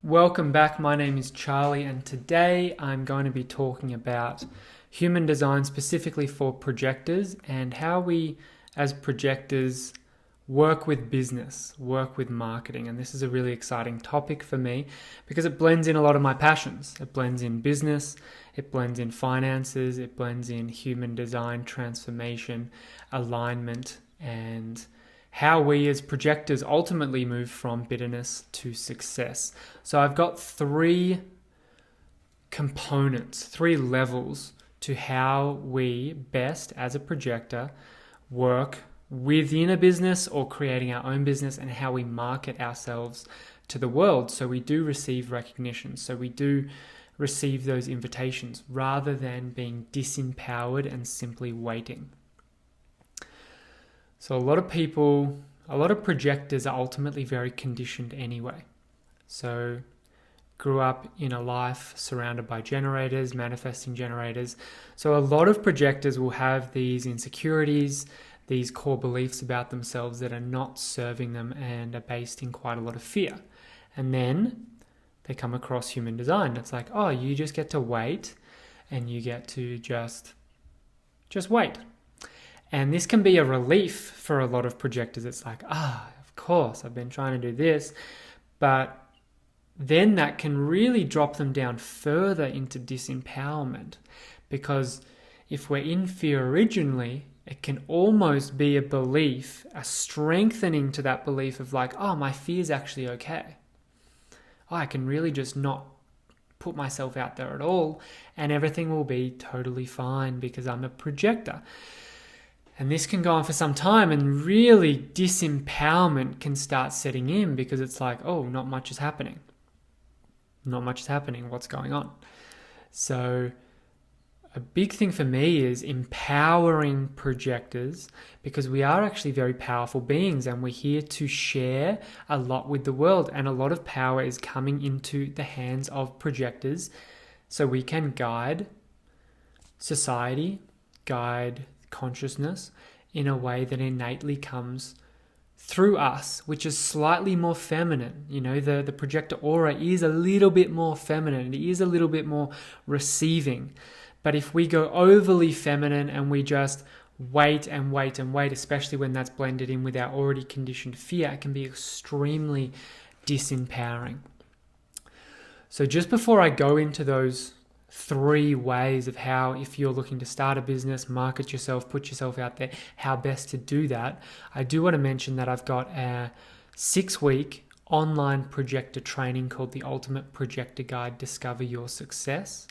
Welcome back, my name is Charlie, and today I'm going to be talking about human design specifically for projectors and how we as projectors work with business, work with marketing. And this is a really exciting topic for me because it blends in a lot of my passions. It blends in business, it blends in finances, it blends in human design, transformation, alignment, and how we as projectors ultimately move from bitterness to success. So I've got three components, three levels to how we best as a projector work within a business or creating our own business, and how we market ourselves to the world so we do receive recognition, so we do receive those invitations rather than being disempowered and simply waiting. So a lot of projectors are ultimately very conditioned anyway. So grew up in a life surrounded by generators, manifesting generators. So a lot of projectors will have these insecurities, these core beliefs about themselves that are not serving them and are based in quite a lot of fear. And then they come across human design. It's like, oh, you just get to wait and you get to just wait. And this can be a relief for a lot of projectors. It's like, of course, I've been trying to do this. But then that can really drop them down further into disempowerment. Because if we're in fear originally, it can almost be a belief, a strengthening to that belief of like, oh, my fear is actually okay. Oh, I can really just not put myself out there at all, and everything will be totally fine because I'm a projector. And this can go on for some time, and really disempowerment can start setting in because it's like, oh, not much is happening. Not much is happening. What's going on? So a big thing for me is empowering projectors, because we are actually very powerful beings and we're here to share a lot with the world. And a lot of power is coming into the hands of projectors so we can guide society, guide consciousness in a way that innately comes through us, which is slightly more feminine. You know, the projector aura is a little bit more feminine. It is a little bit more receiving. But if we go overly feminine and we just wait and wait and wait, especially when that's blended in with our already conditioned fear, it can be extremely disempowering. So just before I go into those three ways of how, if you're looking to start a business, market yourself, put yourself out there, how best to do that, I do want to mention that I've got a 6-week online projector training called the Ultimate Projector Guide, Discover Your Success.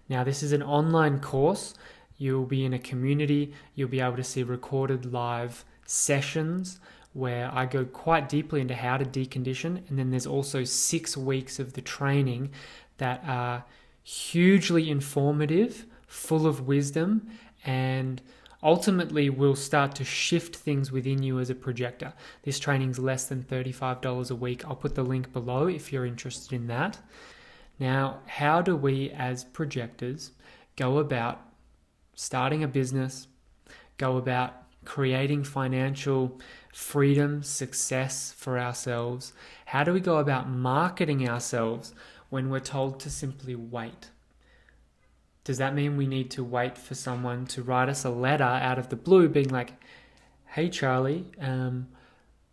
Now, this is an online course. You'll be in a community. You'll be able to see recorded live sessions where I go quite deeply into how to decondition. And then there's also 6 weeks of the training that are hugely informative, full of wisdom, and ultimately will start to shift things within you as a projector. This training's less than $35 a week. I'll put the link below if you're interested in that. Now, how do we as projectors go about starting a business, go about creating financial freedom, success for ourselves? How do we go about marketing ourselves when we're told to simply wait? Does that mean we need to wait for someone to write us a letter out of the blue being like, hey Charlie,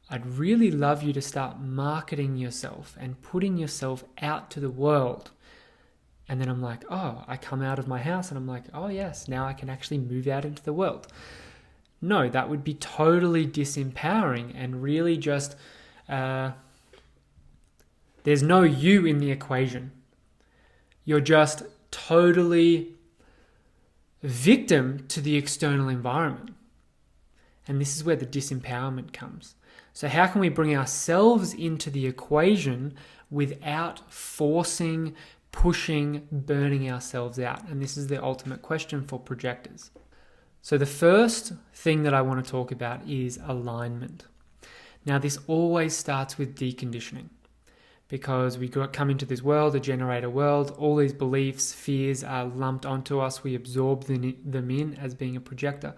I'd really love you to start marketing yourself and putting yourself out to the world? And then I'm like, oh, I come out of my house and I'm like, oh yes, now I can actually move out into the world. No, that would be totally disempowering and really just, there's no you in the equation. You're just totally victim to the external environment. And this is where the disempowerment comes. So how can we bring ourselves into the equation without forcing, pushing, burning ourselves out? And this is the ultimate question for projectors. So the first thing that I want to talk about is alignment. Now, this always starts with deconditioning, because we come into this world, a generator world. All these beliefs, fears are lumped onto us. We absorb them in as being a projector.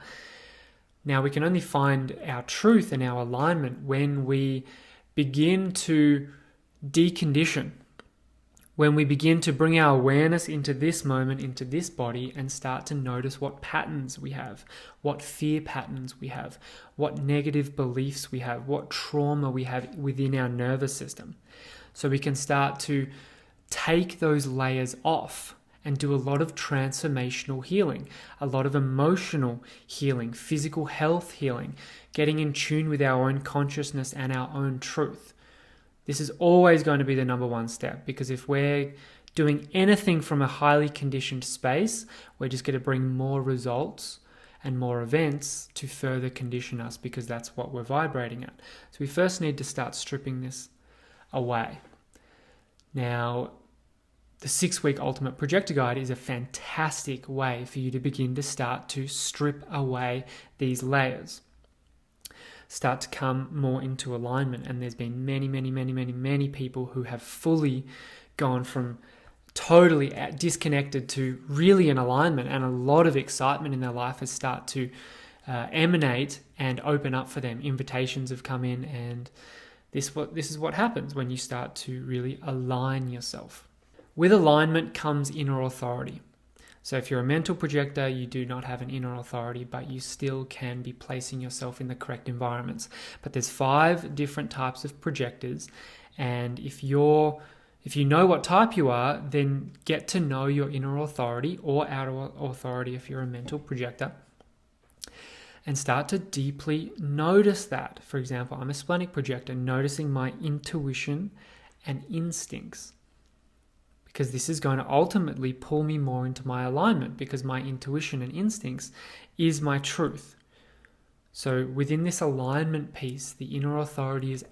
Now, we can only find our truth and our alignment when we begin to decondition, when we begin to bring our awareness into this moment, into this body, and start to notice what patterns we have, what fear patterns we have, what negative beliefs we have, what trauma we have within our nervous system. So we can start to take those layers off and do a lot of transformational healing, a lot of emotional healing, physical health healing, getting in tune with our own consciousness and our own truth. This is always going to be the number one step, because if we're doing anything from a highly conditioned space, we're just going to bring more results and more events to further condition us, because that's what we're vibrating at. So we first need to start stripping this away. Now, the 6-week Ultimate Projector Guide is a fantastic way for you to begin to start to strip away these layers. Start to come more into alignment. And there's been many people who have fully gone from totally disconnected to really in alignment, and a lot of excitement in their life has started to emanate and open up for them. Invitations have come in, and this is what happens when you start to really align yourself. With alignment comes inner authority. So if you're a mental projector, you do not have an inner authority, but you still can be placing yourself in the correct environments. But there's 5 different types of projectors, and if you know what type you are, then get to know your inner authority or outer authority if you're a mental projector, and start to deeply notice that. For example, I'm a splenic projector, noticing my intuition and instincts, because this is going to ultimately pull me more into my alignment, because my intuition and instincts is my truth. So within this alignment piece, the inner authority is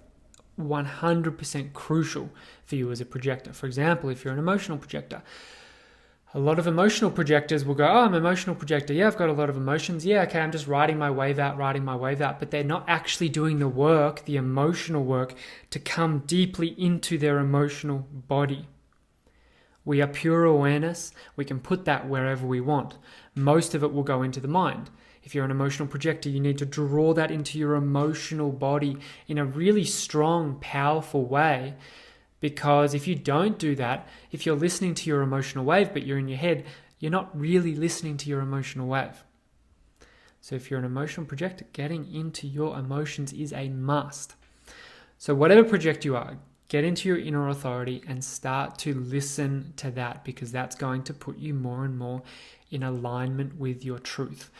100% crucial for you as a projector. For example, if you're an emotional projector, a lot of emotional projectors will go, I'm an emotional projector. Yeah, I've got a lot of emotions. Yeah, okay, I'm just riding my wave out. But they're not actually doing the work, the emotional work, to come deeply into their emotional body. We are pure awareness. We can put that wherever we want. Most of it will go into the mind. If you're an emotional projector, you need to draw that into your emotional body in a really strong, powerful way. Because if you don't do that, if you're listening to your emotional wave, but you're in your head, you're not really listening to your emotional wave. So if you're an emotional projector, getting into your emotions is a must. So whatever projector you are, get into your inner authority and start to listen to that, because that's going to put you more and more in alignment with your truth.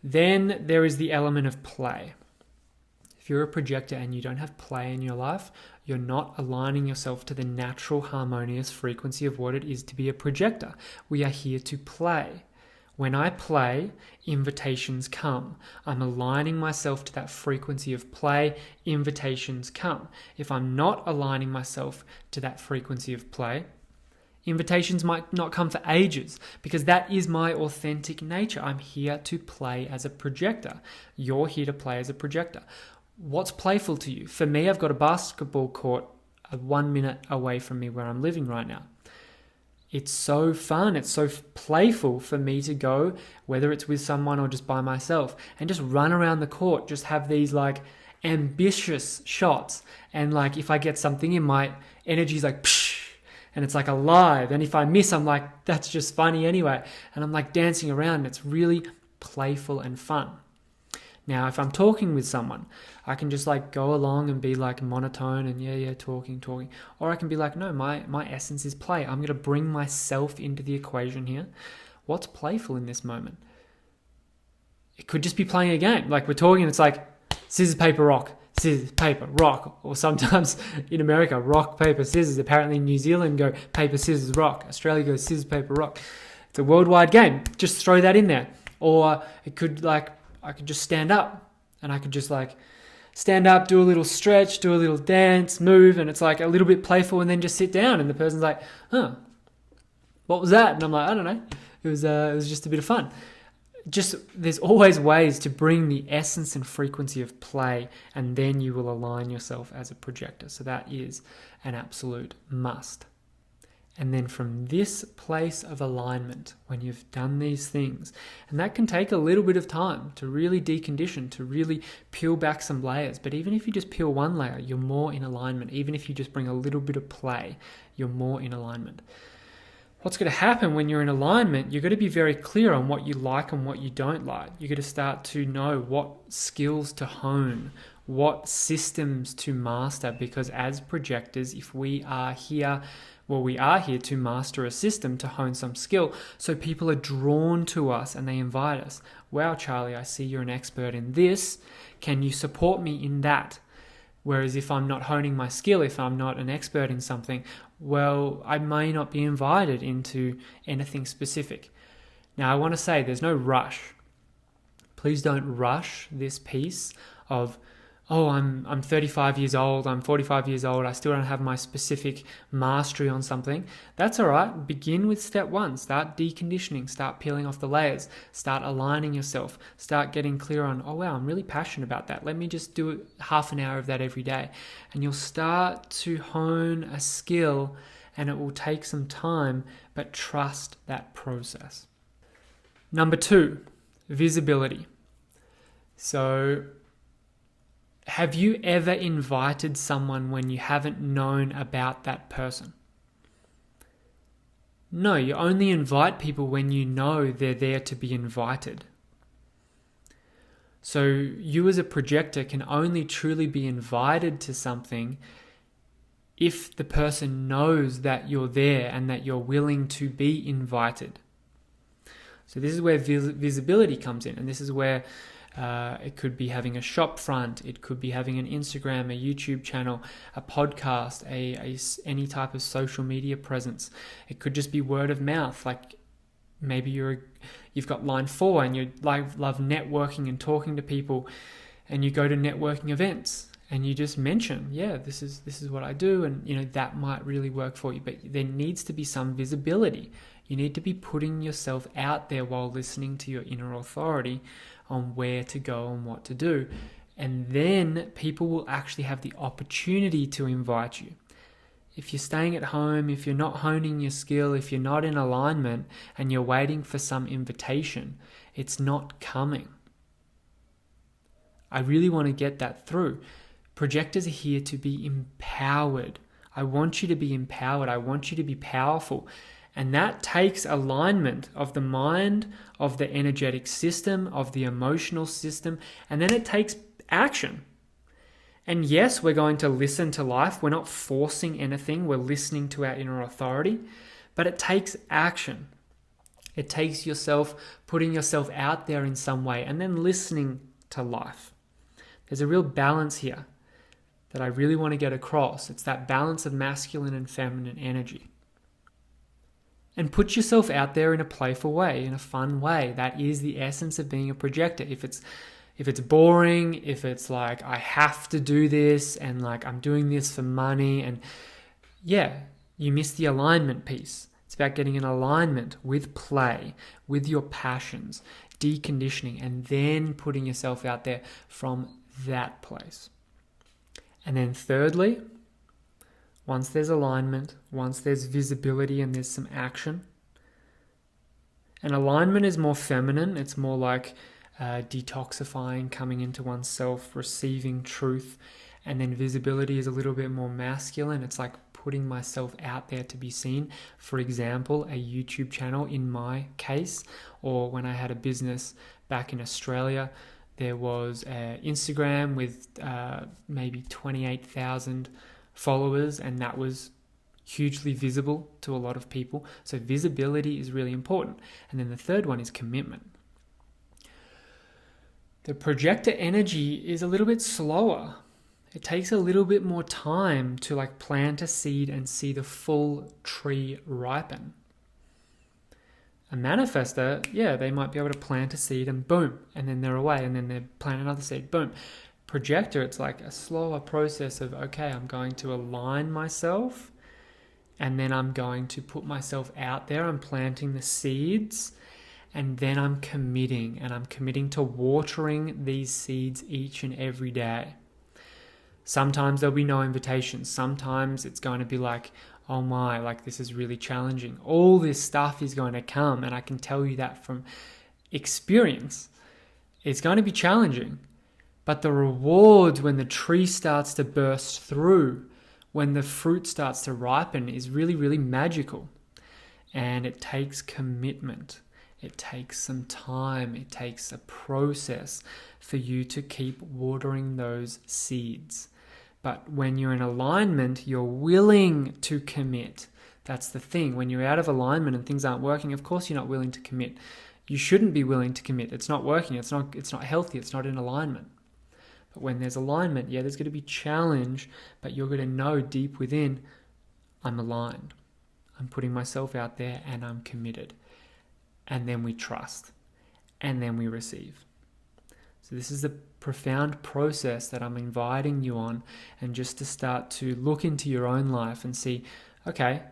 Then there is the element of play. If you're a projector and you don't have play in your life, you're not aligning yourself to the natural harmonious frequency of what it is to be a projector. We are here to play. When I play, invitations come. I'm aligning myself to that frequency of play, invitations come. If I'm not aligning myself to that frequency of play, invitations might not come for ages, because that is my authentic nature. I'm here to play as a projector. You're here to play as a projector. What's playful to you? For me, I've got a basketball court 1 minute away from me where I'm living right now. It's so fun. It's so playful for me to go, whether it's with someone or just by myself, and just run around the court, just have these like ambitious shots. And like, if I get something in, my energy's like, psh, and it's like alive. And if I miss, I'm like, that's just funny anyway. And I'm like dancing around, and it's really playful and fun. Now, if I'm talking with someone, I can just like go along and be like monotone and talking. Or I can be like, no, my essence is play. I'm going to bring myself into the equation here. What's playful in this moment? It could just be playing a game. Like we're talking, it's like scissors, paper, rock, scissors, paper, rock. Or sometimes in America, rock, paper, scissors. Apparently in New Zealand go paper, scissors, rock. Australia goes scissors, paper, rock. It's a worldwide game. Just throw that in there. Or it could like, I could just stand up, and I could just like stand up, do a little stretch, do a little dance, move, and it's like a little bit playful, and then just sit down, and the person's like, what was that? And I'm like, I don't know. It was just a bit of fun. just there's always ways to bring the essence and frequency of play, and then you will align yourself as a projector. So that is an absolute must. And then from this place of alignment, when you've done these things, and that can take a little bit of time to really decondition, to really peel back some layers. But even if you just peel one layer, you're more in alignment. Even if you just bring a little bit of play, you're more in alignment. What's going to happen when you're in alignment, you're going to be very clear on what you like and what you don't like. You're going to start to know what skills to hone, what systems to master, because as projectors, if we are here, we are here to master a system, to hone some skill. So people are drawn to us and they invite us. Wow, Charlie, I see you're an expert in this. Can you support me in that? Whereas if I'm not honing my skill, if I'm not an expert in something, well, I may not be invited into anything specific. Now, I want to say there's no rush. Please don't rush this piece of, oh, I'm 35 years old, I'm 45 years old, I still don't have my specific mastery on something. That's all right. Begin with step one. Start deconditioning, start peeling off the layers, start aligning yourself, start getting clear on, oh, wow, I'm really passionate about that. Let me just do half an hour of that every day. And you'll start to hone a skill, and it will take some time, but trust that process. Number 2, visibility. So, have you ever invited someone when you haven't known about that person? No, you only invite people when you know they're there to be invited. So you as a projector can only truly be invited to something if the person knows that you're there and that you're willing to be invited. So this is where visibility comes in, and this is where it could be having a shop front, it could be having an Instagram, a YouTube channel, a podcast, any type of social media presence. It could just be word of mouth, like maybe you've got line 4 and you love networking and talking to people, and you go to networking events and you just mention, yeah, this is what I do, and that might really work for you. But there needs to be some visibility. You need to be putting yourself out there while listening to your inner authority on where to go and what to do. And then people will actually have the opportunity to invite you. If you're staying at home, if you're not honing your skill, if you're not in alignment and you're waiting for some invitation, it's not coming. I really want to get that through. Projectors are here to be empowered. I want you to be empowered. I want you to be powerful. And that takes alignment of the mind, of the energetic system, of the emotional system, and then it takes action. And yes, we're going to listen to life. We're not forcing anything. We're listening to our inner authority, but it takes action. It takes yourself putting yourself out there in some way and then listening to life. There's a real balance here that I really want to get across. It's that balance of masculine and feminine energy. And put yourself out there in a playful way, in a fun way. That is the essence of being a projector. If it's boring, if it's like, I have to do this and like I'm doing this for money, and yeah, you miss the alignment piece. It's about getting in alignment with play, with your passions, deconditioning, and then putting yourself out there from that place. And then thirdly, once there's alignment, once there's visibility and there's some action, and alignment is more feminine, it's more like detoxifying, coming into oneself, receiving truth, and then visibility is a little bit more masculine. It's like putting myself out there to be seen. For example, a YouTube channel in my case, or when I had a business back in Australia, there was Instagram with maybe 28,000 followers, and that was hugely visible to a lot of people. So visibility is really important. And then the third one is commitment. The projector energy is a little bit slower. It takes a little bit more time to like plant a seed and see the full tree ripen. A manifestor, yeah, they might be able to plant a seed and boom, and then they're away, and then they plant another seed, boom. Projector, it's like a slower process of, okay, I'm going to align myself, and then I'm going to put myself out there. I'm planting the seeds, and then I'm committing, and I'm committing to watering these seeds each and every day. Sometimes there'll be no invitations. Sometimes it's going to be like, oh my, like this is really challenging. All this stuff is going to come, and I can tell you that from experience. It's going to be challenging, but the rewards when the tree starts to burst through, when the fruit starts to ripen, is really, really magical. And it takes commitment. It takes some time. It takes a process for you to keep watering those seeds. But when you're in alignment, you're willing to commit. That's the thing. When you're out of alignment and things aren't working, of course you're not willing to commit. You shouldn't be willing to commit. It's not working. It's not healthy. It's not in alignment. But when there's alignment, yeah, there's going to be challenge, but you're going to know deep within, I'm aligned. I'm putting myself out there and I'm committed. And then we trust. And then we receive. So this is the profound process that I'm inviting you on, and just to start to look into your own life and see, okay,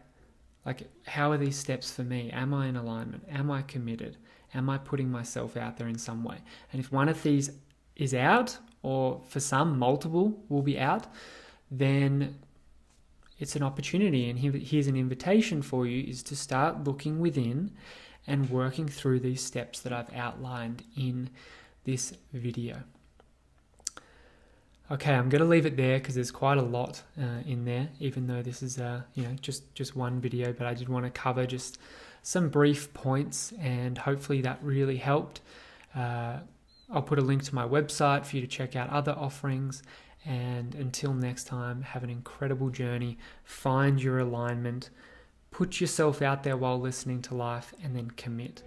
like how are these steps for me? Am I in alignment? Am I committed? Am I putting myself out there in some way? And if one of these is out, or for some multiple will be out, then it's an opportunity. And here's an invitation for you, is to start looking within and working through these steps that I've outlined in this video. Okay, I'm going to leave it there because there's quite a lot in there, even though this is just one video, but I did want to cover just some brief points, and hopefully that really helped. I'll put a link to my website for you to check out other offerings, and until next time, have an incredible journey, find your alignment, put yourself out there while listening to life, and then commit.